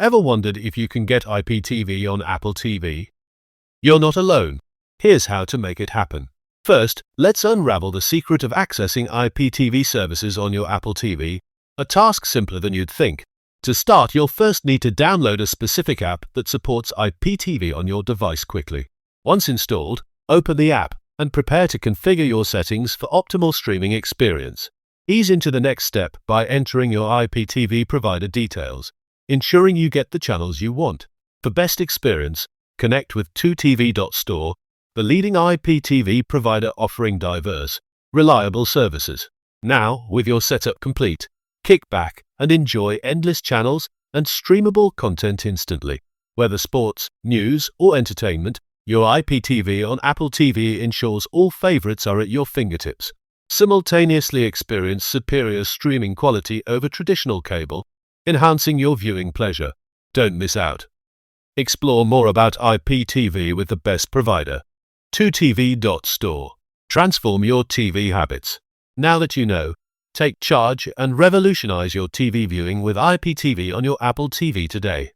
Ever wondered if you can get IPTV on Apple TV? You're not alone. Here's how to make it happen. First, let's unravel the secret of accessing IPTV services on your Apple TV, a task simpler than you'd think. To start, you'll first need to download a specific app that supports IPTV on your device quickly. Once installed, open the app and prepare to configure your settings for optimal streaming experience. Ease into the next step by entering your IPTV provider details, ensuring you get the channels you want. For best experience, connect with 2tv.store, the leading IPTV provider offering diverse, reliable services. Now, with your setup complete, kick back and enjoy endless channels and streamable content instantly. Whether sports, news, or entertainment, your IPTV on Apple TV ensures all favorites are at your fingertips. Simultaneously experience superior streaming quality over traditional cable, enhancing your viewing pleasure. Don't miss out. Explore more about IPTV with the best provider. 2tv.store. Transform your TV habits. Now that you know, take charge and revolutionize your TV viewing with IPTV on your Apple TV today.